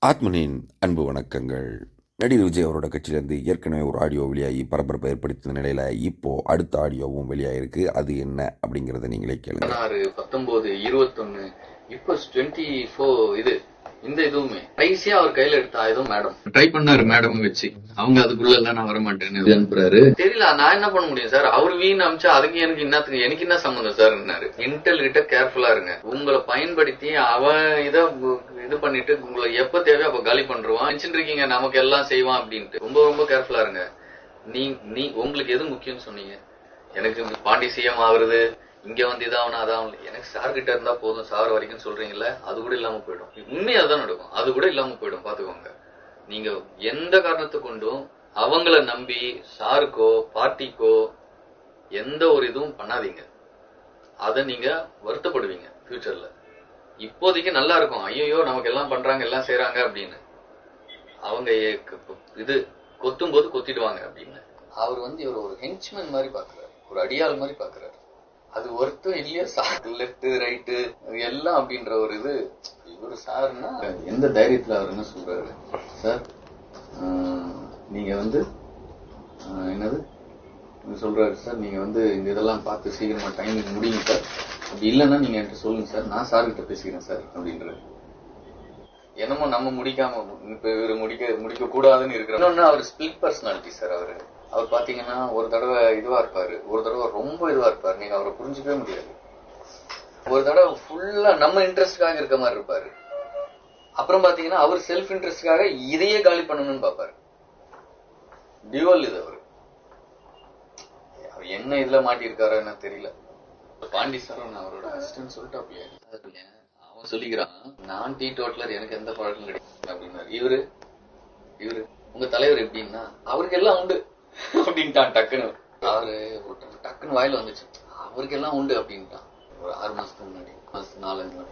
ஆத்மனின் அன்பு வணக்கங்கள். நடிகர் விஜய் அவரோட கட்சியிலேருந்து ஏற்கனவே ஒரு ஆடியோ வெளியாகி பரபரப்பை ஏற்படுத்திய நிலையில் இப்போ அடுத்த ஆடியோவும் வெளியாகிருக்கு. அது என்ன அப்படிங்கிறத நீங்களே கேளுங்க. 16, 19, 21 இப்போ 24 இது இந்த இதுவுமே கடைசியா அவர் கையில எடுத்த ஆயுதம் மேடம் ட்ரை பண்ணாரு. மேடம் வச்சு அவங்க அதுக்குள்ள எல்லாம் நான் வரமாட்டேன்னு அனுப்புறாரு. தெரியல, நான் என்ன பண்ண முடியும் சார்? அவரு வீண் அமிச்சா அதுக்கு எனக்கு என்ன சம்பந்தம் சார்? இன்டெல் கிட்ட கேர்ஃபுல்லா இருங்க. உங்களை பயன்படுத்தி அவன் இது பண்ணிட்டு உங்களை எப்ப தேவையோ அப்ப காலி பண்றான் நினைச்சுட்டு இருக்கீங்க. நமக்கு எல்லாம் செய்வான் அப்படின்ட்டு ரொம்ப ரொம்ப கேர்ஃபுல்லா இருங்க. நீ உங்களுக்கு எது முக்கியம்னு சொன்னீங்க? எனக்கு பாண்டி சிஎம் ஆகுறது, இங்க வந்து இதாகணும் அதாகணும். எனக்கு சார் கிட்ட இருந்தா போதும் சார் வரைக்கும் சொல்றீங்கல்ல, அது கூட இல்லாம போயிடும். உண்மையா தான் நடக்கும். அது கூட இல்லாம போயிடும். பாத்துக்கோங்க. நீங்க எந்த காரணத்தை கொண்டும் அவங்கள நம்பி சாருக்கோ பார்ட்டிக்கோ எந்த ஒரு இதுவும் பண்ணாதீங்க. அத நீங்க வருத்தப்படுவீங்க ஃபியூச்சர்ல. இப்போதைக்கு நல்லா இருக்கும், ஐயோ நமக்கு எல்லாம் பண்றாங்க எல்லாம் செய்யறாங்க அப்படின்னு. அவங்க இது கொத்தும் போது கொத்திடுவாங்க அப்படின்னு. அவர் இவர் ஒரு ஹென்ச்மேன் மாதிரி பாக்குறாரு, ஒரு அடியாள் மாதிரி பாக்குறாரு. அது ஒருத்தம் இல்லையா சார்? லெப்ட் ரைட்டு எல்லாம் அப்படின்ற ஒரு இது. இவரு சாருன்னா எந்த தைரியத்துல அவர் என்ன சொல்றாரு? சார் நீங்க என்னது சொல்றாரு சார், நீங்க இந்த இதெல்லாம் பார்த்து சீக்கிரமா டைமிங் முடியுங்க சார். அப்படி இல்லைன்னா நீங்க என்கிட்ட சொல்லுங்க சார், நான் சார் கிட்ட பேசிக்கிறேன் சார் அப்படின்றாரு. என்னமோ நம்ம முடிக்காம இப்ப இவரு முடிக்க கூடாதுன்னு இருக்கிற. இன்னொன்னு அவர் ஸ்பிளிட் பர்சனாலிட்டி சார். அவர் பாத்தீங்கன்னா ஒரு தடவை இதுவா இருப்பாரு, ஒரு தடவை ரொம்ப இதுவா இருப்பாரு. நீங்க அவரை புரிஞ்சுக்கவே முடியாது. ஒரு தடவை ஃபுல்லா நம்ம இன்ட்ரெஸ்டுக்காக இருக்க மாதிரி இருப்பாரு. அப்புறம் பாத்தீங்கன்னா அவர் செல்ஃப் இன்ட்ரெஸ்டுக்காக இதையே காலி பண்ணணும்னு பாப்பாரு. டியூவல் இது. அவர் என்ன இதுல மாட்டிருக்காரோ என்ன தெரியல. பாண்டி சார் அவரோட அசிஸ்டன்ட் சொல்லிட்டாப்லையே, அவன் சொல்லிக்கிறான், நான் டீ டோட்டலர், எனக்கு எந்த பழக்கம் கிடையாது அப்படின்னாரு. இவரு உங்க தலைவர் எப்படின்னா அவருக்கு எல்லாம் உண்டு அப்படின்ட்டான். டக்குன்னு டக்குன்னு வாயில வந்துச்சு, அவருக்கு எல்லாம் உண்டு அப்படின்ட்டான். ஒரு 6 மாசத்துக்கு முன்னாடி,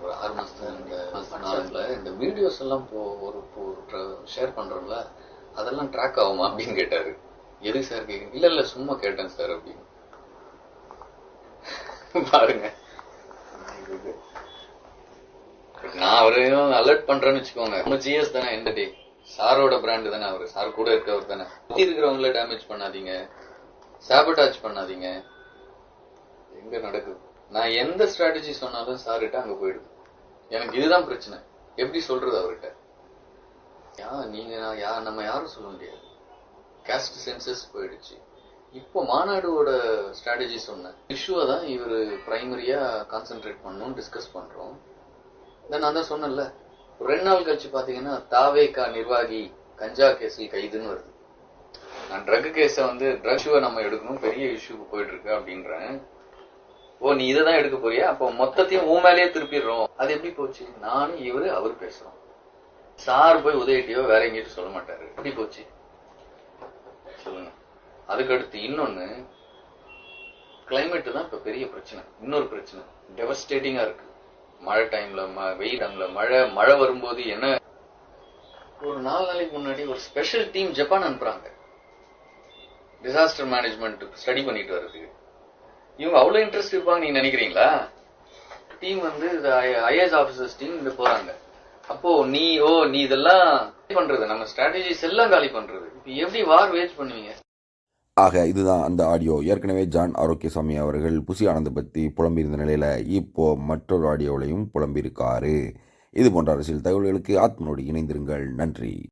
ஒரு 6 மாசத்துல இந்த வீடியோஸ் எல்லாம் ஷேர் பண்றோம்ல, அதெல்லாம் ட்ராக் ஆகுமா அப்படின்னு கேட்டாரு. எது சார் கேக்குறீங்க? இல்ல சும்மா கேட்டேன் சார் அப்படின்னு. பாருங்க, நான் அவரையும் அலர்ட் பண்றேன்னு வச்சுக்கோங்க. நம்ம ஜிஎஸ் தானே, எந்த டே சாரோட பிராண்ட் தானே, அவரு சார் கூட இருக்கவர் தானே. சுத்தி இருக்கிறவங்கள டேமேஜ் பண்ணாதீங்க, சாபட்டாஜ் பண்ணாதீங்க. எங்க நடக்குது? நான் எந்த ஸ்ட்ராட்டஜி சொன்னாலும் சார்கிட்ட அங்க போயிடுது. எனக்கு இதுதான் பிரச்சனை. எப்படி சொல்றது அவர்கிட்ட? நம்ம யாரும் சொல்ல முடியாது. காஸ்ட் சென்சஸ் போயிடுச்சு. இப்போ மாநாடோட ஸ்ட்ராட்டஜி சொன்ன இஷ்யூவை தான் இவரு பிரைமரியா கான்சென்ட்ரேட் பண்ணணும், டிஸ்கஸ் பண்றோம். நான் தான் சொன்னேன்ல, 2 நாள் கழிச்சு பாத்தீங்கன்னா தாவேகா நிர்வாகி கஞ்சா கேஸில் கைதுன்னு வருது. நான் ட்ரக் கேஸ ட்ரக் இஷ்யூவை நம்ம எடுக்கணும், பெரிய இஷ்யூக்கு போயிட்டு இருக்கு அப்படின்றேன். ஓ நீ இதான் எடுக்க போறியா? அப்போ மொத்தத்தையும் உன் மேலேயே திருப்பிடுறோம். அது எப்படி போச்சு? நானும் அவர் பேசுறோம். சார் போய் உதயிட்டியோ வேற எங்கிட்ட சொல்ல மாட்டாரு. எப்படி போச்சு சொல்லுங்க. அதுக்கடுத்து இன்னொன்னு, கிளைமேட் தான் இப்ப பெரிய பிரச்சனை. இன்னொரு பிரச்சனை டெவஸ்டேட்டிங்கா இருக்கு. மழை டைம்ல வெயில் டைம்ல மழை வரும்போது என்ன, ஒரு 4 நாளைக்கு முன்னாடி ஒரு ஸ்பெஷல் டீம் ஜப்பான் அனுப்புறாங்க டிசாஸ்டர் மேனேஜ்மெண்ட் ஸ்டடி பண்ணிட்டு வருது. இவங்க அவ்வளவு இன்ட்ரெஸ்ட் இருப்பாங்க நீங்க நினைக்கிறீங்களா? டீம் ஐஏஎஸ் ஆபீசர்ஸ் டீம் போறாங்க. அப்போ நீ இதெல்லாம் பண்றது, நம்ம ஸ்ட்ராட்டஜிஸ் எல்லாம் காலி பண்றது. இப்ப எப்படி வார் வேஜ் பண்ணுவீங்க? ஆக இதுதான் அந்த ஆடியோ. ஏற்கனவே ஜான் ஆரோக்கியசாமி அவர்கள் புசி ஆனந்த் பற்றி புலம்பியிருந்த நிலையில் இப்போ மற்றொரு ஆடியோவிலையும் புலம்பியிருக்காரு. இது போன்ற அரசியல் தகவல்களுக்கு ஆத்மனோடு இணைந்திருங்கள். நன்றி.